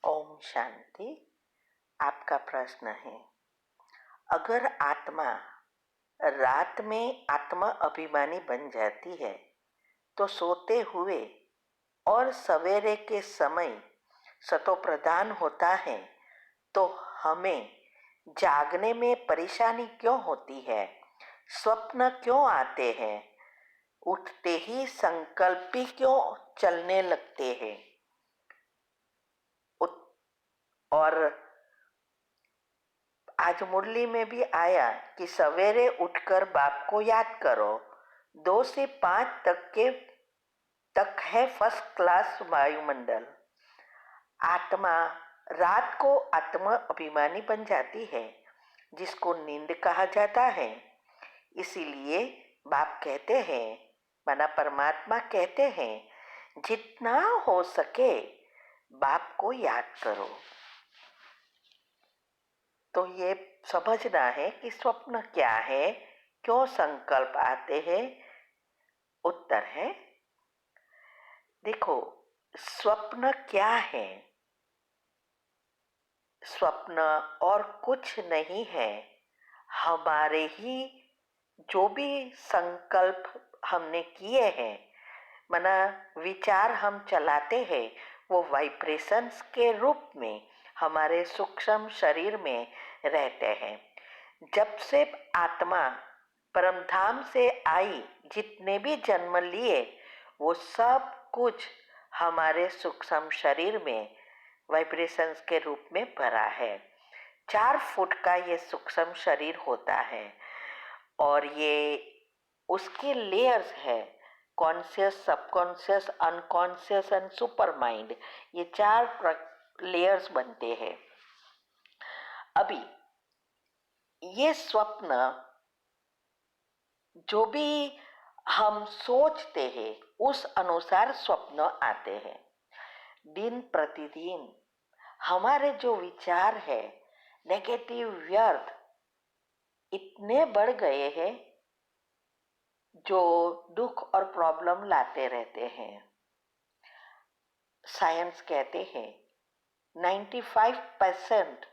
ओम शांति। आपका प्रश्न है, अगर आत्मा रात में आत्मा अभिमानी बन जाती है तो सोते हुए और सवेरे के समय सतो प्रधान होता है, तो हमें जागने में परेशानी क्यों होती है? स्वप्न क्यों आते हैं? उठते ही संकल्पी क्यों चलने लगते हैं? और आज मुरली में भी आया कि सवेरे उठकर बाप को याद करो। 2 से 5 तक है फर्स्ट क्लास वायुमंडल। आत्मा रात को आत्मा अभिमानी बन जाती है, जिसको नींद कहा जाता है। इसीलिए बाप कहते हैं, माना परमात्मा कहते हैं, जितना हो सके बाप को याद करो। तो ये समझना है कि स्वप्न क्या है, क्यों संकल्प आते हैं। उत्तर है, देखो, स्वप्न क्या है? स्वप्न और कुछ नहीं है, हमारे ही जो भी संकल्प हमने किए हैं, माना विचार हम चलाते हैं, वो वाइब्रेशंस के रूप में हमारे सूक्ष्म शरीर में रहते हैं। जब से आत्मा परमधाम से आई, जितने भी जन्म लिए, वो सब कुछ हमारे सूक्ष्म शरीर में वाइब्रेशंस के रूप में भरा है। 4 फुट का ये सूक्ष्म शरीर होता है और ये उसके लेयर्स है, conscious, subconscious, unconscious and super mind. ये 4 लेयर्स बनते हैं। अभी ये स्वप्न जो भी हम सोचते हैं, उस अनुसार स्वप्न आते हैं। दिन प्रतिदिन हमारे जो विचार है, नेगेटिव व्यर्थ इतने बढ़ गए हैं, जो दुख और प्रॉब्लम लाते रहते हैं। साइंस कहते हैं 95%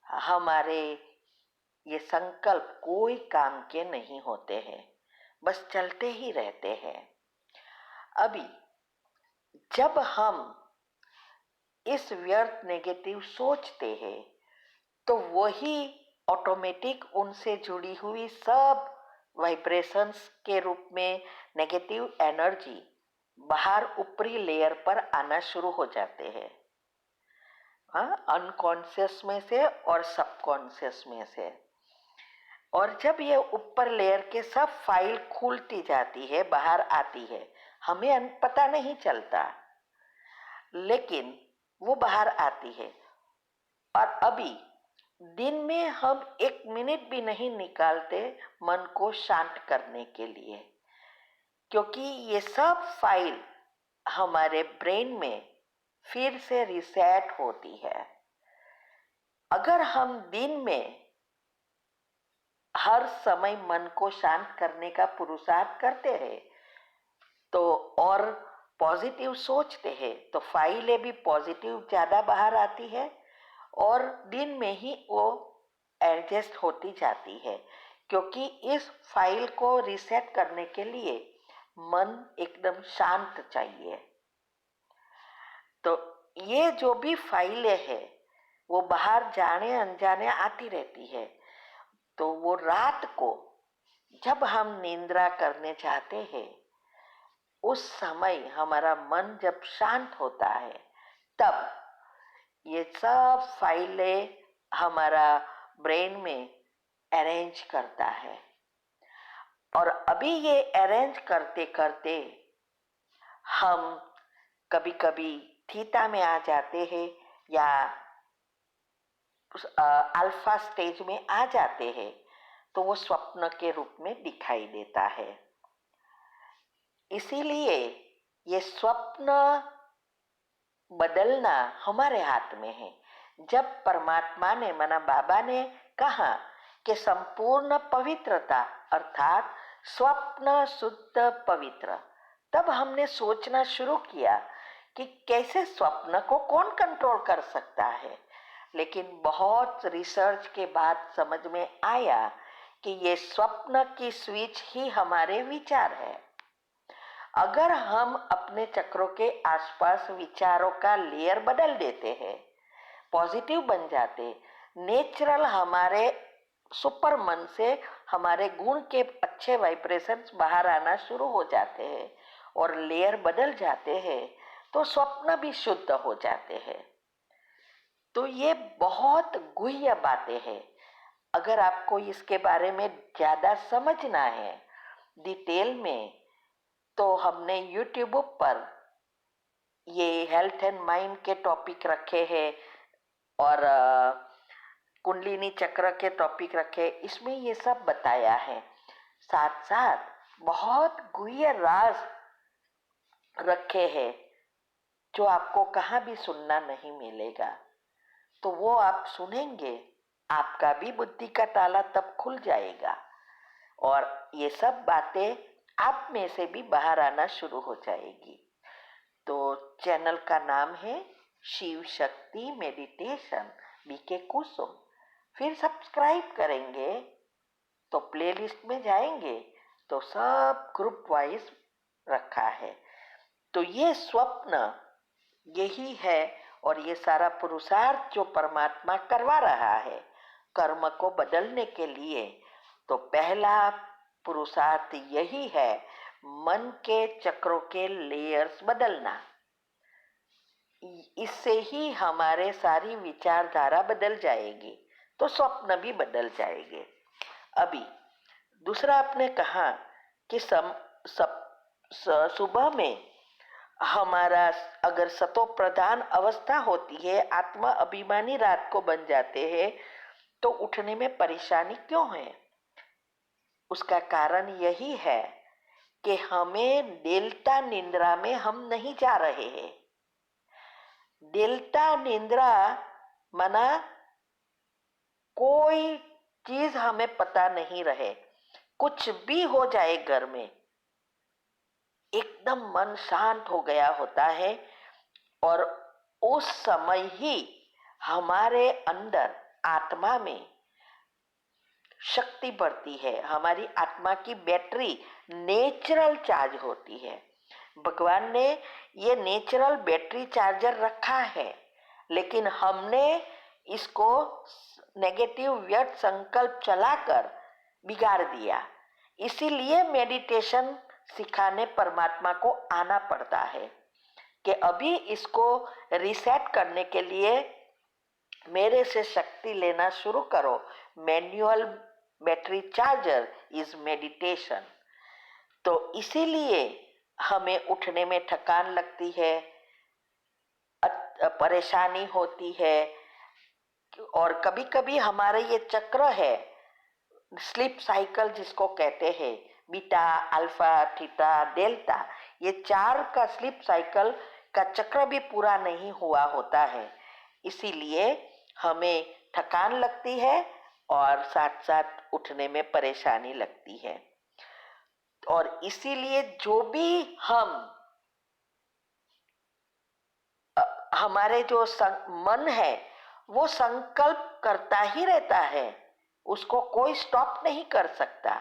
हमारे ये संकल्प कोई काम के नहीं होते हैं, बस चलते ही रहते हैं। अभी जब हम इस व्यर्थ नेगेटिव सोचते हैं, तो वही ऑटोमेटिक उनसे जुड़ी हुई सब वाइब्रेशंस के रूप में नेगेटिव एनर्जी बाहर ऊपरी लेयर पर आना शुरू हो जाते हैं, अनकॉन्शियस में से और सबकॉन्शियस में से। और जब ये ऊपर लेयर के सब फाइल खुलती जाती है, बाहर आती है, हमें पता नहीं चलता, लेकिन वो बाहर आती है। और अभी दिन में हम 1 मिनट भी नहीं निकालते मन को शांत करने के लिए, क्योंकि ये सब फाइल हमारे ब्रेन में फिर से रिसेट होती है। अगर हम दिन में हर समय मन को शांत करने का पुरुषार्थ करते हैं, तो और पॉजिटिव सोचते हैं, तो फाइलें भी पॉजिटिव ज्यादा बाहर आती है और दिन में ही वो एडजस्ट होती जाती है। क्योंकि इस फाइल को रीसेट करने के लिए मन एकदम शांत चाहिए। तो ये जो भी फाइलें हैं, वो बाहर जाने अनजाने आती रहती है। तो वो रात को जब हम निद्रा करने जाते हैं, उस समय हमारा मन जब शांत होता है, तब ये सब फाइलें हमारा ब्रेन में अरेंज करता है। और अभी ये अरेंज करते करते हम कभी कभी थीटा में आ जाते हैं या अल्फा स्टेज में आ जाते हैं, तो वो स्वप्न के रूप में दिखाई देता है। इसीलिए ये स्वप्न बदलना हमारे हाथ में है। जब परमात्मा ने, माना बाबा ने कहा कि संपूर्ण पवित्रता अर्थात स्वप्न शुद्ध पवित्र, तब हमने सोचना शुरू किया कि कैसे स्वप्न को कौन कंट्रोल कर सकता है। लेकिन बहुत रिसर्च के बाद समझ में आया कि ये स्वप्न की स्विच ही हमारे विचार है। अगर हम अपने चक्रों के आसपास विचारों का लेयर बदल देते हैं, पॉजिटिव बन जाते, नेचुरल हमारे सुपर मन से हमारे गुण के अच्छे वाइब्रेशंस बाहर आना शुरू हो जाते हैं और लेयर बदल जाते हैं, तो स्वप्न भी शुद्ध हो जाते हैं। तो ये बहुत गुह्य बातें हैं। अगर आपको इसके बारे में ज्यादा समझना है डिटेल में, तो हमने यूट्यूब पर ये हेल्थ एंड माइंड के टॉपिक रखे हैं और कुंडलिनी चक्र के टॉपिक रखे, इसमें ये सब बताया है। साथ साथ बहुत गुह्य राज रखे हैं जो आपको कहाँ भी सुनना नहीं मिलेगा। तो वो आप सुनेंगे, आपका भी बुद्धि का ताला तब खुल जाएगा और ये सब बातें आप में से भी बाहर आना शुरू हो जाएगी। तो चैनल का नाम है शिव शक्ति मेडिटेशन बीके कुसुम। फिर सब्सक्राइब करेंगे तो प्लेलिस्ट में जाएंगे तो सब ग्रुप वाइज रखा है। तो ये स्वप्न यही है और ये सारा पुरुषार्थ जो परमात्मा करवा रहा है कर्म को बदलने के लिए, तो पहला पुरुषार्थ यही है, मन के चक्रों के लेयर्स बदलना। इससे ही हमारे सारी विचारधारा बदल जाएगी, तो स्वप्न भी बदल जाएंगे। अभी दूसरा आपने कहा कि सुबह में हमारा अगर सतो प्रधान अवस्था होती है, आत्मा अभिमानी रात को बन जाते हैं, तो उठने में परेशानी क्यों है? उसका कारण यही है कि हमें डेल्टा निद्रा में हम नहीं जा रहे हैं। डेल्टा निद्रा माना कोई चीज हमें पता नहीं रहे, कुछ भी हो जाए घर में, एकदम मन शांत हो गया होता है और उस समय ही हमारे अंदर आत्मा में शक्ति बढ़ती है, हमारी आत्मा की बैटरी नेचुरल चार्ज होती है। भगवान ने ये नेचुरल बैटरी चार्जर रखा है, लेकिन हमने इसको नेगेटिव व्यर्थ संकल्प चलाकर बिगाड़ दिया। इसीलिए मेडिटेशन सिखाने परमात्मा को आना पड़ता है कि अभी इसको रिसेट करने के लिए मेरे से शक्ति लेना शुरू करो। Manual battery charger is meditation. तो इसीलिए हमें उठने में थकान लगती है, परेशानी होती है, और कभी कभी हमारे ये चक्र है स्लीप साइकिल जिसको कहते हैं, बीटा अल्फा थीटा डेल्टा, ये चार का स्लीप साइकिल का चक्र भी पूरा नहीं हुआ होता है। इसीलिए हमें थकान लगती है और साथ साथ उठने में परेशानी लगती है। और इसीलिए जो भी हमारे जो मन है वो संकल्प करता ही रहता है, उसको कोई स्टॉप नहीं कर सकता।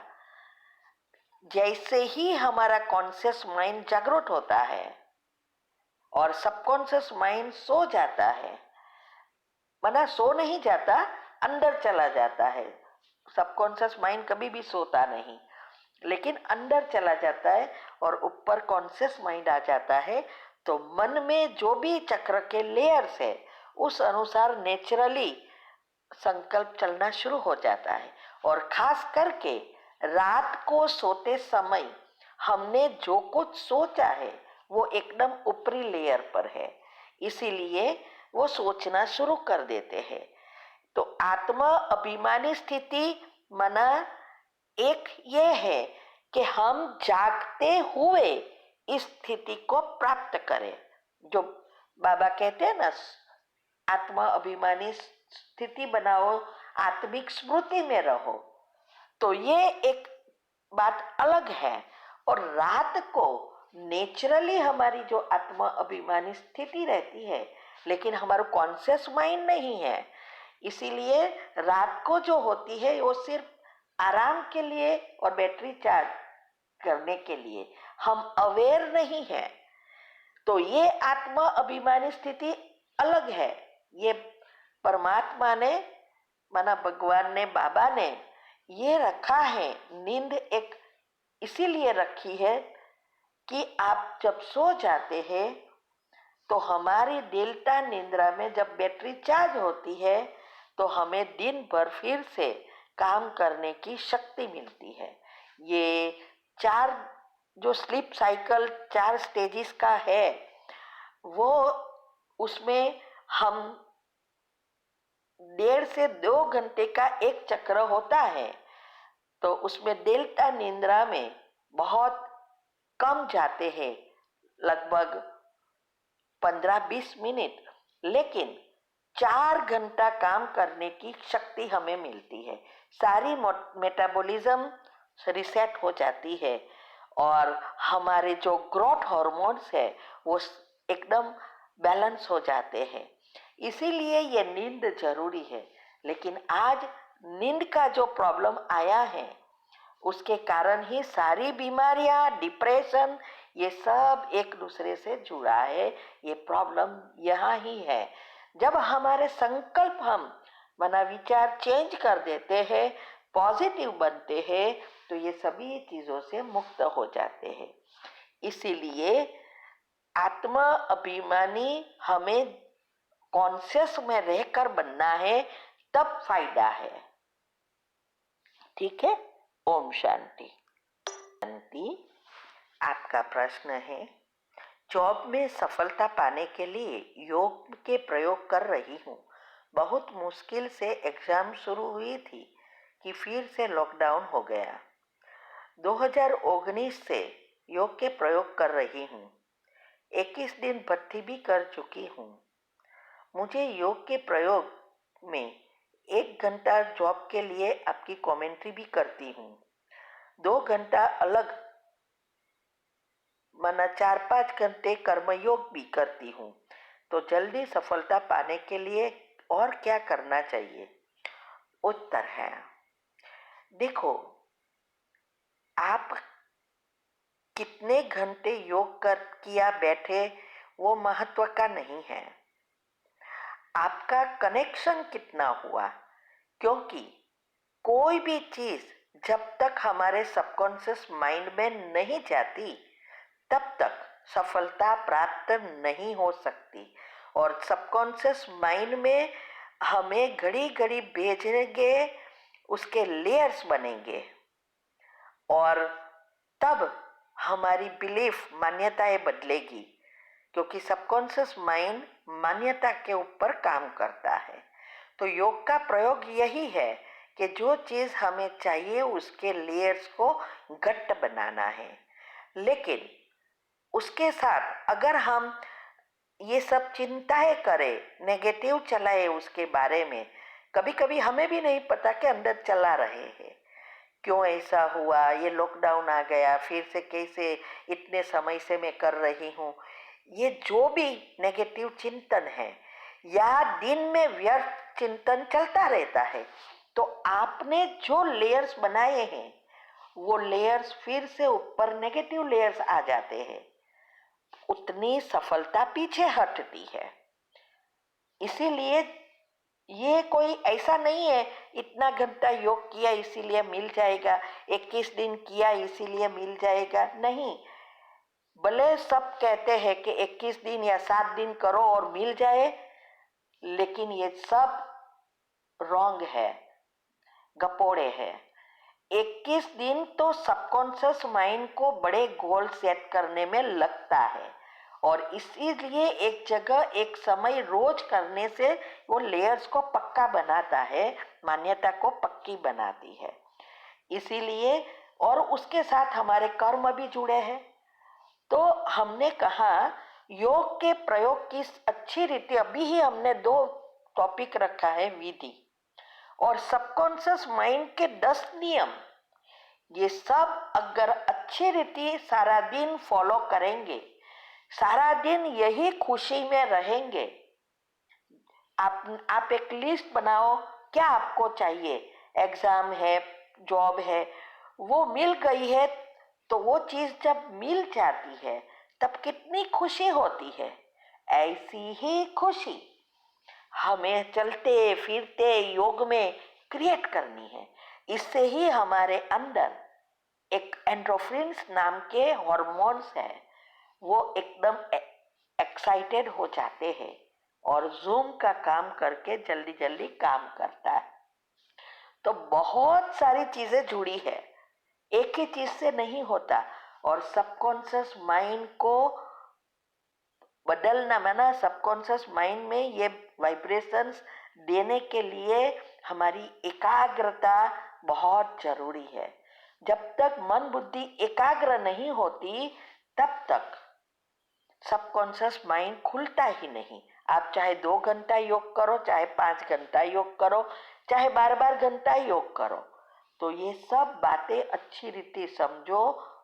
जैसे ही हमारा कॉन्शियस माइंड जागृत होता है और सबकॉन्शियस माइंड सो जाता है, माना सो नहीं जाता, अंदर चला जाता है। सबकॉन्शियस माइंड कभी भी सोता नहीं, लेकिन अंदर चला जाता है और ऊपर कॉन्शियस माइंड आ जाता है। तो मन में जो भी चक्र के लेयर्स है उस अनुसार नेचुरली संकल्प चलना शुरू हो जाता है। और खास करके रात को सोते समय हमने जो कुछ सोचा है वो एकदम ऊपरी लेयर पर है, इसीलिए वो सोचना शुरू कर देते हैं। तो आत्मा अभिमानी स्थिति माना एक ये है कि हम जागते हुए इस स्थिति को प्राप्त करें। जो बाबा कहते हैं ना, आत्मा अभिमानी स्थिति बनाओ, आत्मिक स्मृति में रहो, तो ये एक बात अलग है। और रात को नेचुरली हमारी जो आत्म अभिमानी स्थिति रहती है, लेकिन हमारा कॉन्शियस माइंड नहीं है। इसीलिए रात को जो होती है वो सिर्फ आराम के लिए और बैटरी चार्ज करने के लिए, हम अवेयर नहीं है। तो ये आत्म अभिमानी स्थिति अलग है। ये परमात्मा ने, माना भगवान ने, बाबा ने ये रखा है। नींद एक इसीलिए रखी है कि आप जब सो जाते हैं तो हमारी डेल्टा निद्रा में जब बैटरी चार्ज होती है तो हमें दिन भर फिर से काम करने की शक्ति मिलती है। ये चार जो स्लीप साइकिल 4 स्टेजेस का है, वो उसमें हम 1.5 से 2 घंटे का एक चक्र होता है। तो उसमें डेल्टा निद्रा में बहुत कम जाते हैं, लगभग 15-20 मिनट, लेकिन 4 घंटा काम करने की शक्ति हमें मिलती है। सारी मेटाबॉलिज्म रिसेट हो जाती है और हमारे जो ग्रोथ हार्मोन्स है वो एकदम बैलेंस हो जाते हैं। इसीलिए ये नींद जरूरी है। लेकिन आज नींद का जो प्रॉब्लम आया है उसके कारण ही सारी बीमारियां, डिप्रेशन, ये सब एक दूसरे से जुड़ा है। ये प्रॉब्लम यहाँ ही है। जब हमारे संकल्प हम मना विचार चेंज कर देते हैं, पॉजिटिव बनते हैं, तो ये सभी चीजों से मुक्त हो जाते हैं। इसीलिए आत्मा अभिमानी हमें कॉन्शियस में रहकर बनना है, तब फायदा है। ठीक है। ओम शांति। शांति। आपका प्रश्न है, जॉब में सफलता पाने के लिए योग के प्रयोग कर रही हूँ। बहुत मुश्किल से एग्जाम शुरू हुई थी कि फिर से लॉकडाउन हो गया। 2019 से योग के प्रयोग कर रही हूँ। 21 दिन भर्ती भी कर चुकी हूँ। मुझे योग के प्रयोग में 1 घंटा जॉब के लिए आपकी कमेंट्री भी करती हूँ। 2 घंटा अलग माना 4-5 घंटे कर्मयोग भी करती हूँ। तो जल्दी सफलता पाने के लिए और क्या करना चाहिए? उत्तर है, देखो, आप कितने घंटे योग किया बैठे वो महत्व का नहीं है, आपका कनेक्शन कितना हुआ। क्योंकि कोई भी चीज जब तक हमारे सबकॉन्शियस माइंड में नहीं जाती तब तक सफलता प्राप्त नहीं हो सकती। और सबकॉन्शियस माइंड में हमें घड़ी घड़ी भेजेंगे, उसके लेयर्स बनेंगे और तब हमारी बिलीफ, मान्यताएं बदलेगी। क्योंकि सबकॉन्शियस माइंड मान्यता के ऊपर काम करता है। तो योग का प्रयोग यही है कि जो चीज हमें चाहिए उसके लेयर्स को घट्ट बनाना है। लेकिन उसके साथ अगर हम ये सब चिंताएं करें, नेगेटिव चलाए उसके बारे में, कभी कभी हमें भी नहीं पता कि अंदर चला रहे हैं, क्यों ऐसा हुआ, ये लॉकडाउन आ गया, फिर से कैसे इतने समय से मैं कर रही हूँ, ये जो भी नेगेटिव चिंतन है या दिन में व्यर्थ चिंतन चलता रहता है, तो आपने जो लेयर्स बनाए हैं वो लेयर्स फिर से ऊपर नेगेटिव लेयर्स आ जाते हैं, उतनी सफलता पीछे हटती है। इसीलिए ये कोई ऐसा नहीं है इतना घंटा योग किया इसीलिए मिल जाएगा, 21 दिन किया इसीलिए मिल जाएगा, नहीं। भले सब कहते हैं कि 21 दिन या 7 दिन करो और मिल जाए, लेकिन ये सब रॉन्ग है, गपोड़े है। 21 दिन तो सबकॉन्शियस माइंड को बड़े गोल सेट करने में लगता है और इसीलिए एक जगह एक समय रोज करने से वो लेयर्स को पक्का बनाता है, मान्यता को पक्की बनाती है। इसीलिए और उसके साथ हमारे कर्म भी जुड़े हैं। तो हमने कहा योग के प्रयोग की अच्छी रीति, अभी ही हमने 2 टॉपिक रखा है, विधि और सबकॉन्शियस माइंड के 10 नियम। ये सब अगर अच्छी रीति सारा दिन फॉलो करेंगे, सारा दिन यही खुशी में रहेंगे। आप एक लिस्ट बनाओ, क्या आपको चाहिए। एग्जाम है, जॉब है, वो मिल गई है, तो वो चीज जब मिल जाती है तब कितनी खुशी होती है। ऐसी ही खुशी हमें चलते फिरते योग में क्रिएट करनी है। इससे ही हमारे अंदर एक एंडोर्फिन्स नाम के हॉर्मोन्स हैं, वो एकदम एक्साइटेड हो जाते हैं और जूम का काम करके जल्दी जल्दी काम करता है। तो बहुत सारी चीजें जुड़ी है, एक ही चीज से नहीं होता। और सबकॉन्शियस माइंड को बदलना, माना सबकॉन्शियस माइंड में ये वाइब्रेशंस देने के लिए हमारी एकाग्रता बहुत जरूरी है। जब तक मन बुद्धि एकाग्र नहीं होती तब तक सबकॉन्शियस माइंड खुलता ही नहीं। आप चाहे 2 घंटा योग करो, चाहे 5 घंटा योग करो, चाहे 12 घंटा योग करो, तो ये सब बातें अच्छी रीति समझो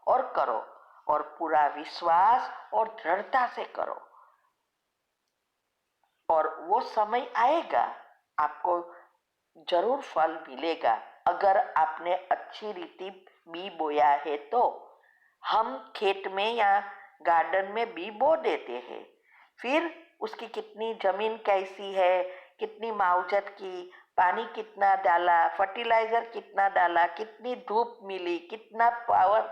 और करो, और पूरा विश्वास और दृढ़ता से करो। और वो समय आएगा, आपको जरूर फल मिलेगा। अगर आपने अच्छी रीति बी बोया है तो हम खेत में या गार्डन में बी बो देते हैं, फिर उसकी कितनी जमीन कैसी है, कितनी मावजत की, पानी कितना डाला, फर्टिलाइजर कितना डाला, कितनी धूप मिली, कितना पावर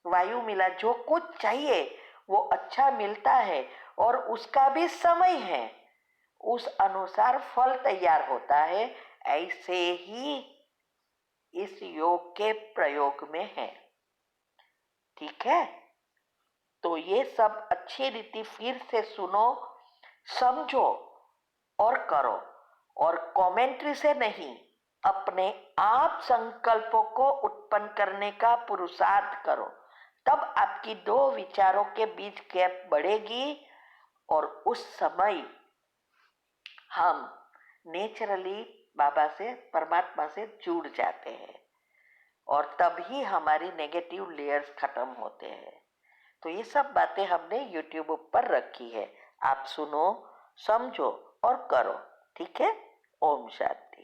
वायु मिला, जो कुछ चाहिए वो अच्छा मिलता है और उसका भी समय है, उस अनुसार फल तैयार होता है। ऐसे ही इस योग के प्रयोग में है। ठीक है, तो ये सब अच्छी रीति फिर से सुनो, समझो और करो। और कमेंट्री से नहीं, अपने आप संकल्पों को उत्पन्न करने का पुरुषार्थ करो, तब आपकी दो विचारों के बीच गैप बढ़ेगी और उस समय हम नेचुरली बाबा से, परमात्मा से जुड़ जाते हैं और तभी हमारी नेगेटिव लेयर्स खत्म होते हैं। तो ये सब बातें हमने यूट्यूब पर रखी है, आप सुनो, समझो और करो। ठीक है, ओम शांति।